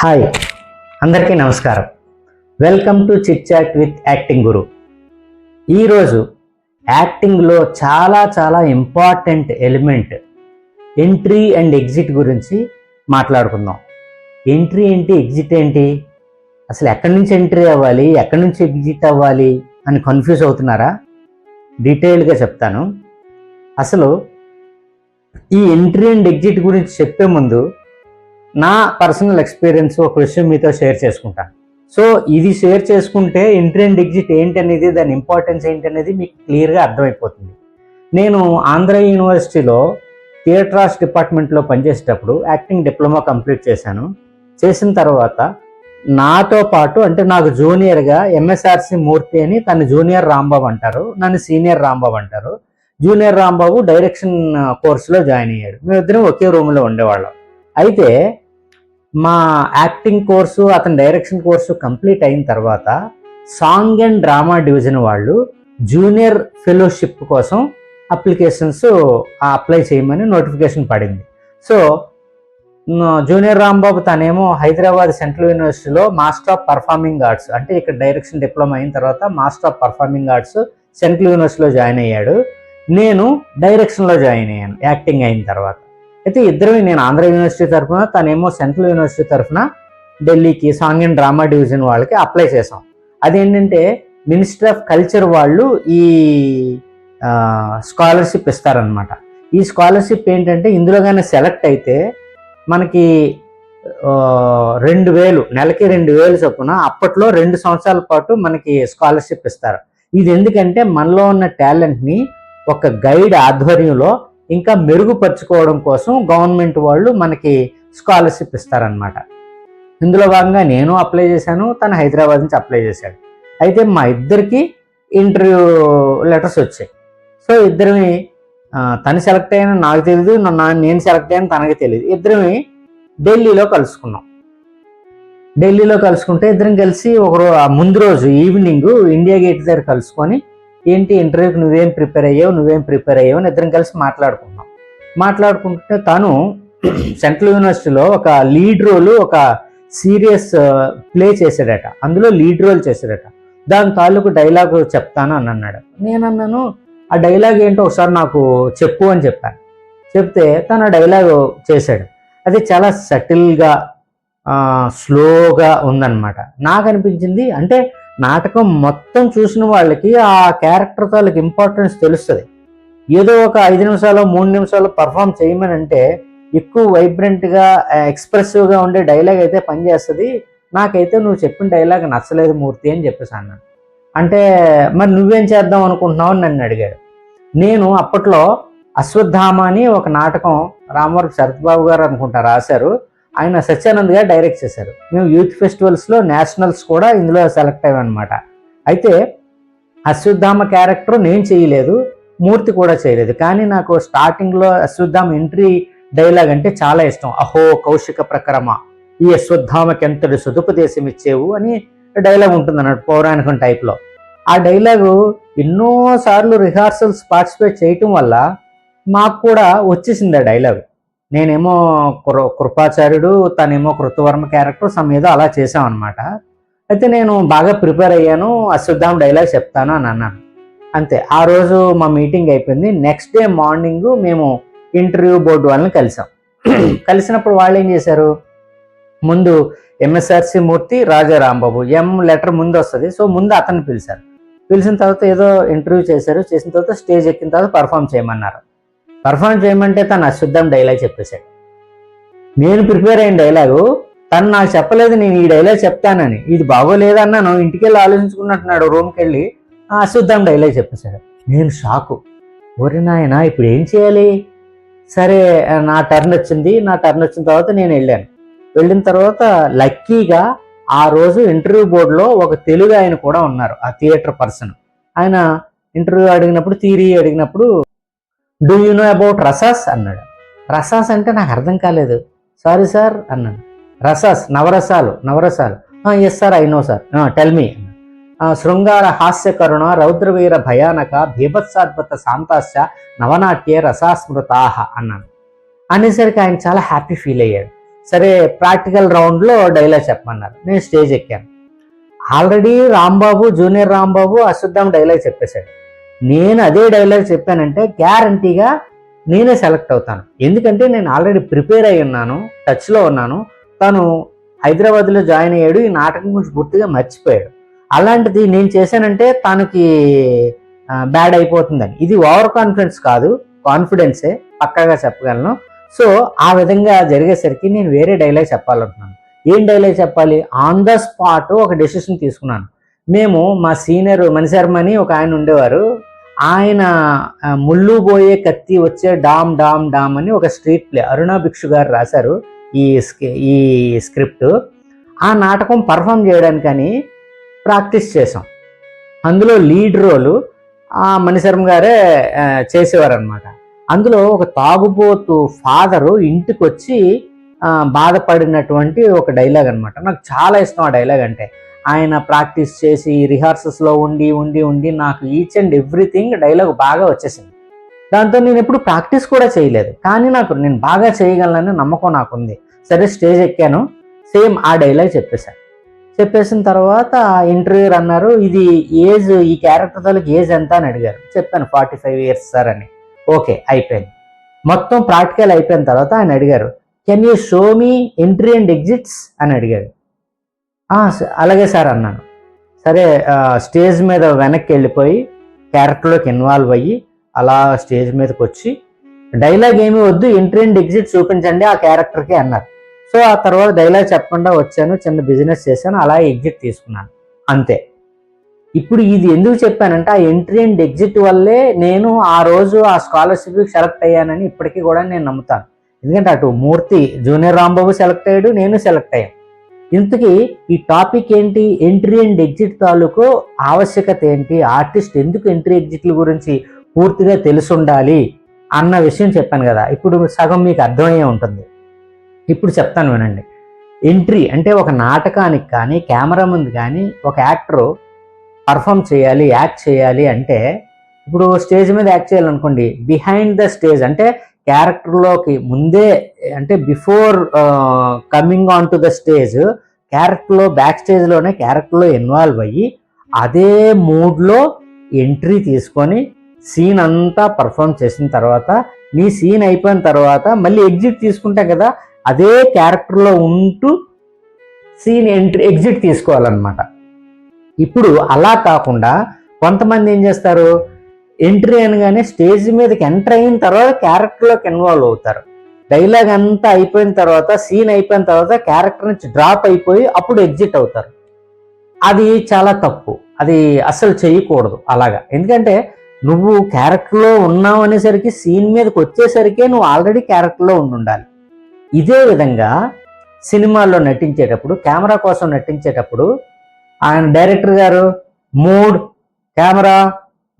Hi, అందరికీ నమస్కారం. Welcome to chit chat with acting guru. ఈరోజు యాక్టింగ్లో చాలా important element entry and exit గురించి మాట్లాడుకుందాం. ఎంట్రీ ఏంటి, ఎగ్జిట్ ఏంటి, అసలు ఎక్కడి నుంచి ఎంట్రీ అవ్వాలి, ఎక్కడి నుంచి ఎగ్జిట్ అవ్వాలి అని కన్ఫ్యూజ్ అవుతున్నారా? డీటెయిల్గా చెప్తాను. అసలు ఈ ఎంట్రీ అండ్ ఎగ్జిట్ గురించి చెప్పే ముందు నా పర్సనల్ ఎక్స్పీరియన్స్ ఒక విషయం మీతో షేర్ చేసుకుంటాను. సో ఇది షేర్ చేసుకుంటే ఎంట్రీ అండ్ ఎగ్జిట్ ఏంటనేది, దాని ఇంపార్టెన్స్ ఏంటనేది మీకు క్లియర్గా అర్థమైపోతుంది. నేను ఆంధ్ర యూనివర్సిటీలో థియేటర్ ఆర్ట్స్ డిపార్ట్మెంట్లో పనిచేసేటప్పుడు యాక్టింగ్ డిప్లొమా కంప్లీట్ చేశాను. చేసిన తర్వాత నాతో పాటు, అంటే నాకు జూనియర్గా ఎంఎస్ఆర్సి మూర్తి అని, తను జూనియర్ రాంబాబు అంటారు, నన్ను సీనియర్ రాంబాబు అంటారు. జూనియర్ రాంబాబు డైరెక్షన్ కోర్సులో జాయిన్ అయ్యాడు. మేమిద్దరం ఒకే రూమ్లో ఉండేవాళ్ళం. అయితే మా యాక్టింగ్ కోర్సు, అతని డైరెక్షన్ కోర్సు కంప్లీట్ అయిన తర్వాత సాంగ్ అండ్ డ్రామా డివిజన్ వాళ్ళు జూనియర్ ఫెలోషిప్ కోసం అప్లికేషన్స్ అప్లై చేయమని నోటిఫికేషన్ పడింది. సో జూనియర్ రాంబాబు తనేమో హైదరాబాద్ సెంట్రల్ యూనివర్సిటీలో మాస్టర్ ఆఫ్ పర్ఫార్మింగ్ ఆర్ట్స్, అంటే ఇక్కడ డైరెక్షన్ డిప్లొమా అయిన తర్వాత master of performing arts central యూనివర్సిటీలో జాయిన్ అయ్యాడు. నేను డైరెక్షన్లో జాయిన్ అయ్యాను యాక్టింగ్ అయిన తర్వాత. అయితే ఇద్దరు, నేను ఆంధ్ర యూనివర్సిటీ తరఫున, తనేమో సెంట్రల్ యూనివర్సిటీ తరఫున ఢిల్లీకి సాంగ్ అండ్ డ్రామా డివిజన్ వాళ్ళకి అప్లై చేసాం. అదేంటంటే మినిస్ట్రీ ఆఫ్ కల్చర్ వాళ్ళు ఈ స్కాలర్షిప్ ఇస్తారనమాట. ఈ స్కాలర్షిప్ ఏంటంటే, ఇందులో కానీ సెలెక్ట్ అయితే మనకి 2,000 నెలకి 2,000 చొప్పున అప్పట్లో 2 సంవత్సరాల పాటు మనకి స్కాలర్షిప్ ఇస్తారు. ఇది ఎందుకంటే మనలో ఉన్న టాలెంట్ని ఒక గైడ్ ఆధ్వర్యంలో ఇంకా మెరుగుపరుచుకోవడం కోసం గవర్నమెంట్ వాళ్ళు మనకి స్కాలర్షిప్ ఇస్తారనమాట. ఇందులో భాగంగా నేను అప్లై చేశాను, తను హైదరాబాద్ నుంచి అప్లై చేశాడు. అయితే మా ఇద్దరికి ఇంటర్వ్యూ లెటర్స్ వచ్చాయి. సో ఇద్దరిని, తను సెలెక్ట్ అయ్యాను నాకు తెలియదు, నేను సెలెక్ట్ అయ్యాను తనకి తెలియదు. ఇద్దరిని ఢిల్లీలో కలుసుకున్నాం. ఢిల్లీలో కలుసుకుంటే ఇద్దరం కలిసి ముందు రోజు ఈవినింగ్ ఇండియా గేట్ దగ్గర కలుసుకొని, ఏంటి ఇంటర్వ్యూకి నువ్వేం ప్రిపేర్ అయ్యావు అని ఇద్దరం కలిసి మాట్లాడుకుంటే తను సెంట్రల్ యూనివర్సిటీలో ఒక లీడ్ రోల్, ఒక సీరియస్ ప్లే చేశాడట. అందులో లీడ్ రోల్ చేశాడట. దాని తాలూకు డైలాగ్ చెప్తాను అని అన్నాడు. నేను అన్నాను, ఆ డైలాగ్ ఏంటో ఒకసారి నాకు చెప్పు అని చెప్పాను. చెప్తే తను ఆ డైలాగ్ చేశాడు. అది చాలా సటిల్గా స్లోగా ఉందన్నమాట. నాకు అనిపించింది, అంటే నాటకం మొత్తం చూసిన వాళ్ళకి ఆ క్యారెక్టర్ తాలూకు ఇంపార్టెన్స్ తెలుస్తుంది. ఏదో ఒక 5 నిమిషాలు 3 నిమిషాలు పర్ఫామ్ చేయమని అంటే ఎక్కువ వైబ్రెంట్గా ఎక్స్ప్రెసివ్గా ఉండే డైలాగ్ అయితే పనిచేస్తుంది. నాకైతే నువ్వు చెప్పిన డైలాగ్ నచ్చలేదు మూర్తి అని చెప్పేసి అన్నాను. అంటే మరి నువ్వేం చేద్దాం అనుకుంటున్నావు అని నన్ను అడిగాడు. నేను అప్పట్లో అశ్వత్థామ అని ఒక నాటకం రామవరపు శరత్బాబు గారు అనుకుంటా రాశారు, ఆయన సత్యానంద్ గారు డైరెక్ట్ చేశారు. మేము యూత్ ఫెస్టివల్స్లో నేషనల్స్ కూడా ఇందులో సెలెక్ట్ అయ్యామన్నమాట. అయితే అశ్వత్థామ క్యారెక్టర్ నేను చేయలేదు, మూర్తి కూడా చేయలేదు. కానీ నాకు స్టార్టింగ్లో అశ్వత్థామ ఎంట్రీ డైలాగ్ అంటే చాలా ఇష్టం. అహో కౌశిక ప్రకరమ ఈ అశ్వత్థామకి ఎంతటి సదుపదేశం ఇచ్చేవు అని డైలాగ్ ఉంటుంది అన్నట్టు, పౌరాణికం టైప్లో. ఆ డైలాగు ఎన్నోసార్లు రిహార్సల్స్ పార్టిసిపేట్ చేయటం వల్ల మాకు కూడా వచ్చేసింది ఆ డైలాగ్. నేనేమో కృపాచార్యుడు, తనేమో కృతవర్మ క్యారెక్టర్ ఏదో అలా చేసాం అనమాట. అయితే నేను బాగా ప్రిపేర్ అయ్యాను, అశ్వత్థామ డైలాగ్ చెప్తాను అని అన్నాను. అంతే. ఆ రోజు మా మీటింగ్ అయిపోయింది. నెక్స్ట్ డే మార్నింగ్ మేము ఇంటర్వ్యూ బోర్డు వాళ్ళని కలిసాం. కలిసినప్పుడు వాళ్ళు ఏం చేశారు, ముందు ఎంఎస్ఆర్సి మూర్తి, రాజా రాంబాబు, ఎం లెటర్ ముందు వస్తుంది. సో ముందు అతన్ని పిలిచారు. పిలిచిన తర్వాత ఏదో ఇంటర్వ్యూ చేశారు. చేసిన తర్వాత స్టేజ్ ఎక్కిన తర్వాత పర్ఫామ్ చేయమన్నారు. పర్ఫామ్ చేయమంటే తను అశ్వత్థామ డైలాగ్ చెప్పేశాడు. నేను ప్రిపేర్ అయిన డైలాగు తను నాకు చెప్పలేదు, నేను ఈ డైలాగ్ చెప్తానని. ఇది బాగోలేదన్నాను, ఇంటికి వెళ్ళి ఆలోచించుకున్నట్టున్నాడు. రూమ్కి వెళ్ళి అశ్వత్థామ డైలాగ్ చెప్పేశాడు. నేను షాకు. ఓరి నాయన, ఇప్పుడు ఏం చేయాలి? సరే, నా టర్న్ వచ్చింది. నా టర్న్ వచ్చిన తర్వాత నేను వెళ్ళిన తర్వాత లక్కీగా ఆ రోజు ఇంటర్వ్యూ బోర్డులో ఒక తెలుగు ఆయన కూడా ఉన్నారు, ఆ థియేటర్ పర్సన్. ఆయన ఇంటర్వ్యూ అడిగినప్పుడు do you know about rasas అన్నాడు. రసాస్ అంటే నాకు అర్థం కాలేదు. సారీ సార్ అన్నాను. రసాస్ నవరసాలు. Yes sir, I know sir, tell me. శృంగార హాస్య కరుణ రౌద్రవీర భయానక భీభత్సాద్భుత శాంతాస్య నవనాట్య రసాస్మృతాహ అన్నాను. అనేసరికి ఆయన చాలా హ్యాపీ ఫీల్ అయ్యాడు. సరే ప్రాక్టికల్ రౌండ్లో డైలాగ్ చెప్పమన్నారు. నేను స్టేజ్ ఎక్కాను. Already Rambabu, junior Rambabu Ashwatthama dialogue చెప్పేశాడు. నేను అదే డైలాగ్ చెప్పానంటే గ్యారంటీగా నేనే సెలెక్ట్ అవుతాను. ఎందుకంటే నేను ఆల్రెడీ ప్రిపేర్ అయి ఉన్నాను, టచ్లో ఉన్నాను. తను హైదరాబాద్లో జాయిన్ అయ్యాడు, ఈ నాటకం గురించి పూర్తిగా మర్చిపోయాడు. అలాంటిది నేను చేశానంటే తనకి బ్యాడ్ అయిపోతుందని. ఇది ఓవర్ కాన్ఫిడెన్స్ కాదు, కాన్ఫిడెన్సే, పక్కాగా చెప్పగలను. సో ఆ విధంగా జరిగేసరికి నేను వేరే డైలాగ్ చెప్పాలనుకున్నాను. ఏం డైలాగ్ చెప్పాలి? ఆన్ ద స్పాట్ ఒక డెసిషన్ తీసుకున్నాను. మేము మా సీనియర్ మణిశర్మ అని ఒక ఆయన ఉండేవారు. ఆయన ముళ్ళు పోయే కత్తి వచ్చే డామ్ డామ్ డామ్ అని ఒక స్ట్రీట్ ప్లే అరుణా భిక్షు గారు రాశారు ఈ స్క్రిప్ట్. ఆ నాటకం పర్ఫామ్ చేయడానికని ప్రాక్టీస్ చేసాం. అందులో లీడ్ రోలు ఆ మణిశర్మ గారే చేసేవారు అనమాట. అందులో ఒక తాగుబోతు ఫాదరు ఇంటికి వచ్చి బాధపడినటువంటి ఒక డైలాగ్ అనమాట. నాకు చాలా ఇష్టం ఆ డైలాగ్ అంటే. ఆయన ప్రాక్టీస్ చేసి రిహార్సల్స్లో ఉండి ఉండి ఉండి నాకు ఈచ్ అండ్ ఎవ్రీథింగ్ డైలాగ్ బాగా వచ్చేసింది. దాంతో నేను ఎప్పుడు ప్రాక్టీస్ కూడా చేయలేదు, కానీ నేను బాగా చేయగలనని నమ్మకం నాకుంది. సరే స్టేజ్ ఎక్కాను, సేమ్ ఆ డైలాగ్ చెప్పేసిన తర్వాత ఇంటర్వ్యూర్ అన్నారు, ఇది ఏజ్, ఈ క్యారెక్టర్ తాలూకు ఏజ్ ఎంత అని అడిగారు. చెప్పాను 45 years సార్ అని. ఓకే, అయిపోయింది. మొత్తం ప్రాక్టికల్ అయిపోయిన తర్వాత ఆయన అడిగారు, can you show me entry and exits అని అడిగారు. అలాగే సార్ అన్నాను. సరే స్టేజ్ మీద వెనక్కి వెళ్ళిపోయి క్యారెక్టర్లోకి ఇన్వాల్వ్ అయ్యి అలా స్టేజ్ మీదకి వచ్చి డైలాగ్ ఏమీ వద్దు, ఎంట్రీ అండ్ ఎగ్జిట్ చూపించండి ఆ క్యారెక్టర్కి అన్నారు. సో ఆ తర్వాత డైలాగ్ చెప్పకుండా వచ్చాను, చిన్న బిజినెస్ చేశాను, అలా ఎగ్జిట్ తీసుకున్నాను, అంతే. ఇప్పుడు ఇది ఎందుకు చెప్పానంటే ఆ ఎంట్రీ అండ్ ఎగ్జిట్ వల్లే నేను ఆ రోజు ఆ స్కాలర్షిప్కి సెలెక్ట్ అయ్యానని ఇప్పటికీ కూడా నేను నమ్ముతాను. ఎందుకంటే అటు మూర్తి, జూనియర్ రాంబాబు సెలెక్ట్ అయ్యాడు, నేను సెలెక్ట్ అయ్యాను. ఇంతకీ ఈ టాపిక్ ఏంటి? ఎంట్రీ అండ్ ఎగ్జిట్ తాలూకు ఆవశ్యకత ఏంటి, ఆర్టిస్ట్ ఎందుకు ఎంట్రీ ఎగ్జిట్ల గురించి పూర్తిగా తెలిసి ఉండాలి అన్న విషయం చెప్పాను కదా. ఇప్పుడు సగం మీకు అర్థమయ్యే ఉంటుంది. ఇప్పుడు చెప్తాను వినండి. ఎంట్రీ అంటే ఒక నాటకానికి కానీ కెమెరా ముందు కానీ ఒక యాక్టరు పర్ఫామ్ చేయాలి, యాక్ట్ చేయాలి అంటే, ఇప్పుడు స్టేజ్ మీద యాక్ట్ చేయాలనుకోండి, బిహైండ్ ద స్టేజ్ అంటే క్యారెక్టర్లోకి ముందే, అంటే before coming on to the stage క్యారెక్టర్లో బ్యాక్ స్టేజ్లోనే క్యారెక్టర్లో ఇన్వాల్వ్ అయ్యి అదే మూడ్లో ఎంట్రీ తీసుకొని సీన్ అంతా పర్ఫామ్ చేసిన తర్వాత, నీ సీన్ అయిపోయిన తర్వాత మళ్ళీ ఎగ్జిట్ తీసుకుంటాం కదా, అదే క్యారెక్టర్లో ఉంటూ సీన్ ఎగ్జిట్ తీసుకోవాలన్నమాట. ఇప్పుడు అలా కాకుండా కొంతమంది ఏం చేస్తారు, ఎంట్రీ అనగానే స్టేజ్ మీదకి ఎంటర్ అయిన తర్వాత క్యారెక్టర్లోకి ఇన్వాల్వ్ అవుతారు. డైలాగ్ అంతా అయిపోయిన తర్వాత, సీన్ అయిపోయిన తర్వాత క్యారెక్టర్ నుంచి డ్రాప్ అయిపోయి అప్పుడు ఎగ్జిట్ అవుతారు. అది చాలా తప్పు, అది అసలు చేయకూడదు అలాగా. ఎందుకంటే నువ్వు క్యారెక్టర్లో ఉన్నావు అనేసరికి సీన్ మీదకి వచ్చేసరికే నువ్వు ఆల్రెడీ క్యారెక్టర్లో ఉండాలి. ఇదే విధంగా సినిమాల్లో నటించేటప్పుడు, కెమెరా కోసం నటించేటప్పుడు ఆయన డైరెక్టర్ గారు మూడ్, కెమెరా,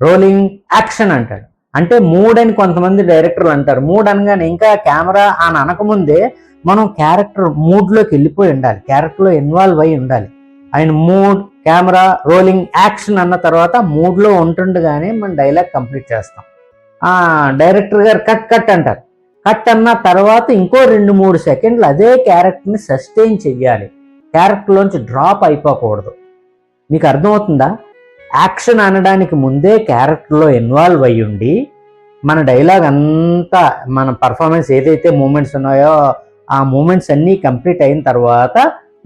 రోలింగ్, యాక్షన్ అంటాడు. అంటే మూడ్ అని కొంతమంది డైరెక్టర్లు అంటారు. మూడ్ అనగానే ఇంకా కెమెరా అని అనకముందే మనం క్యారెక్టర్ మూడ్లోకి వెళ్ళిపోయి ఉండాలి, క్యారెక్టర్లో ఇన్వాల్వ్ అయి ఉండాలి. ఆయన మూడ్, కెమెరా, రోలింగ్, యాక్షన్ అన్న తర్వాత మూడ్లో ఉంటుండగానే మనం డైలాగ్ కంప్లీట్ చేస్తాం. డైరెక్టర్ గారు కట్ కట్ అంటారు. కట్ అన్న తర్వాత ఇంకో 2-3 సెకండ్లు అదే క్యారెక్టర్ని సస్టైన్ చెయ్యాలి, క్యారెక్టర్లోంచి డ్రాప్ అయిపోకూడదు. మీకు అర్థమవుతుందా? యాక్షన్ అనడానికి ముందే క్యారెక్టర్లో ఇన్వాల్వ్ అయ్యి ఉండి మన డైలాగ్ అంతా, మన పర్ఫార్మెన్స్ ఏదైతే మూమెంట్స్ ఉన్నాయో ఆ మూమెంట్స్ అన్నీ కంప్లీట్ అయిన తర్వాత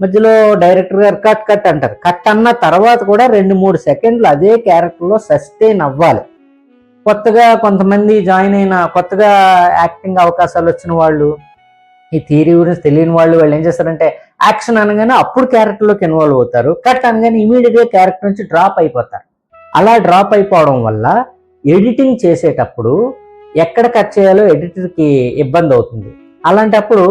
మధ్యలో డైరెక్టర్ గారు కట్ కట్ అంటారు. కట్ అన్న తర్వాత కూడా 2-3 సెకండ్లు అదే క్యారెక్టర్లో సస్టైన్ అవ్వాలి. కొత్తగా కొంతమంది జాయిన్ అయిన, కొత్తగా యాక్టింగ్ అవకాశాలు వచ్చిన వాళ్ళు, ఈ థియరీ గురించి తెలియని వాళ్ళు ఏం చేస్తారంటే యాక్షన్ అనగానే అప్పుడు క్యారెక్టర్లోకి ఇన్వాల్వ్ అవుతారు, కట్ అనగానే ఇమీడియట్గా క్యారెక్టర్ నుంచి డ్రాప్ అయిపోతారు. అలా డ్రాప్ అయిపోవడం వల్ల ఎడిటింగ్ చేసేటప్పుడు ఎక్కడ కట్ చేయాలో ఎడిటర్కి ఇబ్బంది అవుతుంది. అలాంటప్పుడు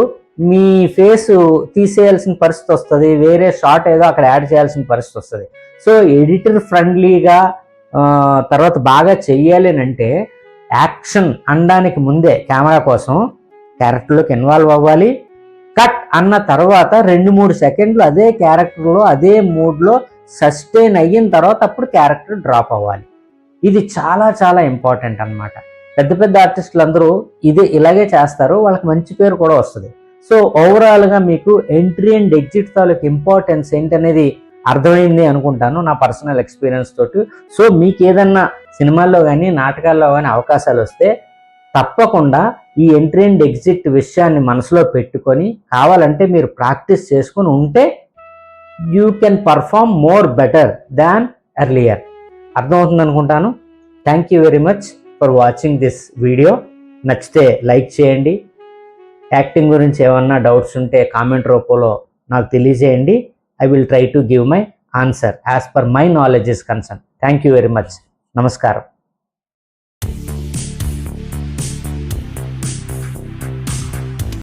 మీ ఫేస్ తీసేయాల్సిన పరిస్థితి వస్తుంది, వేరే షాట్ ఏదో అక్కడ యాడ్ చేయాల్సిన పరిస్థితి వస్తుంది. సో ఎడిటర్ ఫ్రెండ్లీగా తర్వాత బాగా చెయ్యాలి అని అంటే యాక్షన్ అనడానికి ముందే కెమెరా కోసం క్యారెక్టర్లోకి ఇన్వాల్వ్ అవ్వాలి. కట్ అన్న తర్వాత 2-3 సెకండ్లు అదే క్యారెక్టర్లో అదే మూడ్లో సస్టైన్ అయిన తర్వాత అప్పుడు క్యారెక్టర్ డ్రాప్ అవ్వాలి. ఇది చాలా చాలా ఇంపార్టెంట్ అన్నమాట. పెద్ద పెద్ద ఆర్టిస్టులు అందరూ ఇలాగే చేస్తారు, వాళ్ళకి మంచి పేరు కూడా వస్తుంది. సో ఓవరాల్గా మీకు ఎంట్రీ అండ్ ఎగ్జిట్ తాలూకు ఇంపార్టెన్స్ ఏంటనేది అర్థమైంది అనుకుంటాను నా పర్సనల్ ఎక్స్పీరియన్స్ తోటి. సో మీకు ఏదన్నా సినిమాల్లో కానీ నాటకాల్లో కానీ అవకాశాలు వస్తే తప్పకుండా ఈ ఎంట్రీ అండ్ ఎగ్జిట్ విషయాన్ని మనసులో పెట్టుకొని కావాలంటే మీరు ప్రాక్టీస్ చేసుకుని ఉంటే you can perform more better than earlier. అర్థమవుతుంది అనుకుంటాను. Thank you very much for watching this video. నచ్చితే లైక్ చేయండి. యాక్టింగ్ గురించి ఏమన్నా డౌట్స్ ఉంటే కామెంట్ రూపంలో నాకు తెలియజేయండి. I will try to give my answer as per my knowledge is concerned. Thank you very much. Namaskaram.